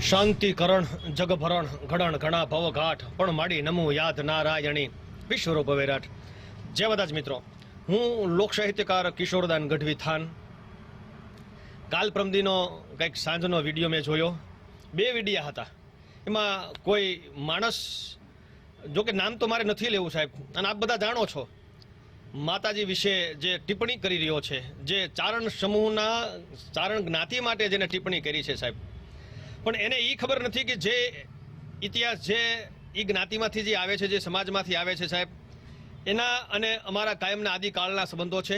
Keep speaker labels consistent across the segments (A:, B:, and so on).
A: શાંતિકરણ જગભરણ ઘડણ ઘણા ભવઘાટ પણ માડી નમું યાદ નારાયણી વિશ્વરૂપ વિરાટ. જય બધા જ મિત્રો, હું લોક સાહિત્યકાર કિશોરદાન ગઢવી થાન. કાલ પ્રમદીનો કંઈક સાંજનો વિડીયો મેં જોયો. બે વિડીયા હતા. એમાં કોઈ માણસ, જોકે નામ તો મારે નથી લેવું સાહેબ, અને આપ બધા જાણો છો માતાજી વિશે જે ટિપ્પણી કરી રહ્યો છે, જે ચારણ સમૂહના ચારણ જ્ઞાતિ માટે જેને ટિપ્પણી કરી છે સાહેબ, પણ એને એ ખબર નથી કે જે ઇતિહાસ જે એ જ્ઞાતિમાંથી જે આવે છે, જે સમાજમાંથી આવે છે સાહેબ, એના અને અમારા કાયમના આદિકાળના સંબંધો છે.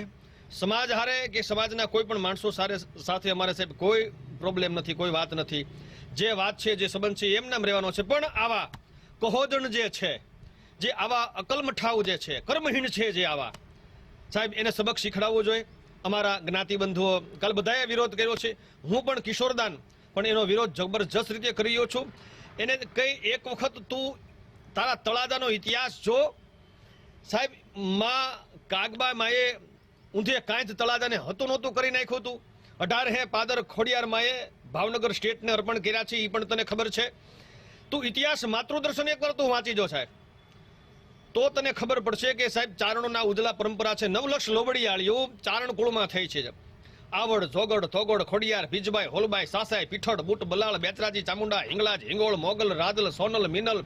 A: સમાજ હારે કે સમાજના કોઈ પણ માણસો સાથે અમારે સાહેબ કોઈ પ્રોબ્લેમ નથી, કોઈ વાત નથી. જે વાત છે, જે સંબંધ છે એમ નામ રહેવાનો છે. પણ આવા કહોદણ જે છે, જે આવા અકલમઠાઓ જે છે, કર્મહીણ છે જે આવા સાહેબ, એને સબક શીખડાવવો જોઈએ. અમારા જ્ઞાતિ બંધુઓ કાલ બધાએ વિરોધ કર્યો છે. હું પણ કિશોરદાન પણ એનો વિરોધ જબરજસ્ત રીતે કરી રહ્યો છું. એને કઈ એક વખત તું તારા તળાજાનો ઇતિહાસ જો સાહેબ. માં કાગબા માએ ઊંધે કાંઈ તળાજાને હતું નહોતું કરી નાખ્યું હતું. 18 હે પાદર ખોડિયાર માએ ભાવનગર સ્ટેટને અર્પણ કર્યા છે, એ પણ તને ખબર છે. તું ઇતિહાસ માતૃદર્શન એકવાર તું વાંચી જો સાહેબ, તો તને ખબર પડશે કે સાહેબ ચારણોના ઉજલા પરંપરા છે. 9 લક્ષ લોબડિયાળીઓ ચારણ કુળમાં થઈ છે. આવડ, જોગડ, થોગડ, ખોડિયાર, બીજબાઈ, હોલબાઈ, સાસાઈ, પીઠળ, બુટ, બલાળ, બેચરાજી, ચામુંડા, હિંગળાજ, હિંગોળ, મોગલ, રાદલ, સોનલ, મિનલ,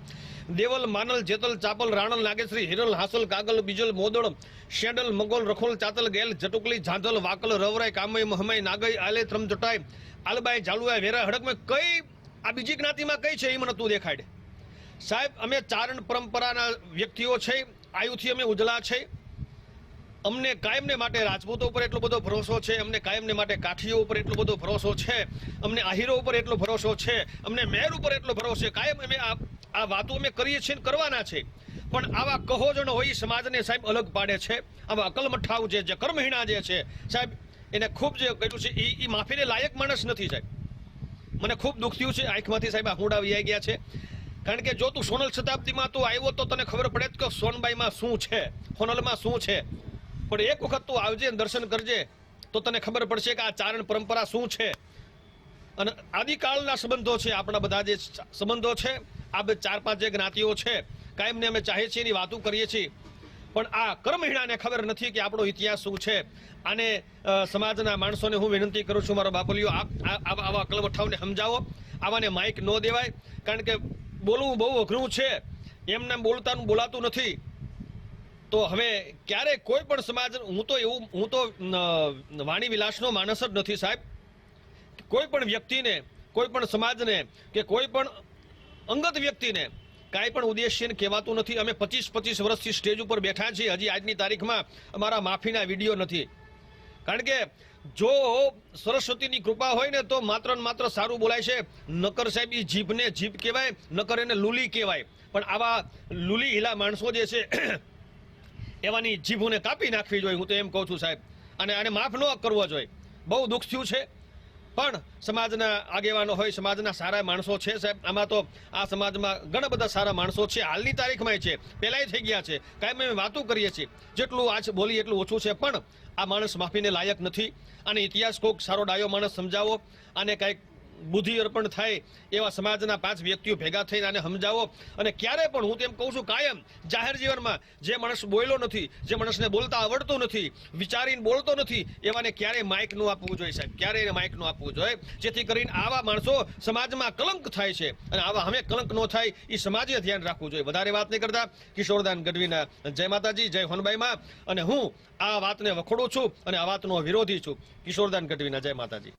A: દેવલ, માનલ, જેતલ, ચાપલ, રાણલ, નાગેશ્રી, હિરલ, હાસલ, કાગલ, બીજલ, મોદળ, શેડલ, મગોલ, રખોલ, ચાતલ, ગેલ, જટુકલી, ઝાંઝલ, વાકલ, રવરાઈ, કામઈ, મહમઈ, નાગઈ, આલે, ત્રમજટાઈ, આલબાઈ, જાલુઆઈ, વેરા, હડકમાં કઈ આ બીજી જ્ઞાતિમાં કઈ છે એ મને તું દેખાડ સાહેબ. અમે ચારણ પરંપરાના વ્યક્તિઓ છે, આયુથી અમે ઉજળા છે. અમને કાયમને માટે રાજપૂતો ઉપર એટલો બધો ભરોસો છે, અમને કાયમને માટે કાઠીઓ ઉપર એટલો બધો ભરોસો છે, અમને આહીરો ઉપર એટલો ભરોસો છે, અમને મેર ઉપર એટલો ભરોસો છે. કાયમ અમે આ વાતો અમે કરીએ છીએ, કરવાના છે. પણ આવા કહોજણ હોય સમાજને સાહેબ અલગ પાડે છે. આવા અકલમઠાઓ જે કર્મહીણા જે છે સાહેબ, એને ખૂબ જે કર્યું છે એ માફીને લાયક માણસ નથી સાહેબ. મને ખૂબ દુઃખ થયું છે. આંખમાંથી સાહેબ આ હુંડા વહી ગયા છે. કારણ કે જો તું સોનલ શતાબ્દીમાં તું આવ્યો તો તને ખબર પડે કે સોનબાઈમાં શું છે, સોનલમાં શું છે. પણ એક વખત તું આવજે, દર્શન કરજે, તો તને ખબર પડશે કે આ ચારણ પરંપરા શું છે. અને આદિકાળના સંબંધો છે આપણા બધા, જે સંબંધો છે આ 4-5 જે જ્ઞાતિઓ છે, કાયમને અમે ચાહીએ છીએ એની વાતો કરીએ છીએ. પણ આ કર્મહીણાને ખબર નથી કે આપણો ઇતિહાસ શું છે. આને સમાજના માણસોને હું વિનંતી કરું છું, મારો બાપલિયો, આવા અકલમઠાઓને સમજાવો. આવાને માઇક ન દેવાય, કારણ કે બોલવું બહુ અઘરું છે. એમને બોલાતું નથી. તો હવે ક્યારે કોઈ પણ સમાજ, હું તો વાણી વિલાસનો માણસ જ નથી સાહેબ. કોઈ પણ વ્યક્તિને, કોઈ પણ સમાજને કે કોઈ પણ અંગત વ્યક્તિને કાંઈ પણ ઉદ્દેશ્યને કહેવાતું નથી. અમે 25 વર્ષથી સ્ટેજ ઉપર બેઠા છીએ. હજી આજની તારીખમાં અમારા માફીના વિડીયો નથી. કારણ કે જો સરસ્વતીની કૃપા હોય ને તો માત્ર ને માત્ર સારું બોલાય છે. નકર સાહેબ એ જીભને જીભ કહેવાય, નકર એને લુલી કહેવાય. પણ આવા લુલી હિલા માણસો જે છે એવાની જીભોને કાપી નાખવી જોઈએ, હું તો એમ કહું છું સાહેબ. અને આને માફ ન કરવો જોઈએ. બહુ દુઃખ થયું છે. પણ સમાજના આગેવાનો હોય, સમાજના સારા માણસો છે સાહેબ. આમાં તો આ સમાજમાં ઘણા બધા સારા માણસો છે, હાલની તારીખમાં છે, પહેલાંય થઈ ગયા છે. કાંઈ અમે વાતો કરીએ છીએ, જેટલું આજ બોલી એટલું ઓછું છે. પણ આ માણસ માફીને લાયક નથી. અને ઇતિહાસ કોઈક સારો ડાયો માણસ સમજાવો. અને કાંઈક બુદ્ધિ અર્પણ થાય એવા સમાજના 5 વ્યક્તિઓ ભેગા થઈને આને સમજાવો. અને ક્યારે પણ હું તેમ કહું છું, કાયમ જાહેર જીવનમાં જે માણસ બોલ્યો નથી, જે માણસને બોલતા આવડતું નથી, વિચારીને બોલતો નથી, એવાને ક્યારેય માઇક ન આપવું જોઈએ સાહેબ. ક્યારેય માઇક ન આપવું જોઈએ, જેથી કરીને આવા માણસો સમાજમાં કલંક થાય છે. અને આવા અમે કલંક ન થાય એ સમાજે ધ્યાન રાખવું જોઈએ. વધારે વાત નહીં કરતા, કિશોરદાન ગઢવીના જય માતાજી, જય હોનબાઈમાં. અને હું આ વાતને વખોડું છું અને આ વાતનો વિરોધી છું. કિશોરદાન ગઢવીના જય માતાજી.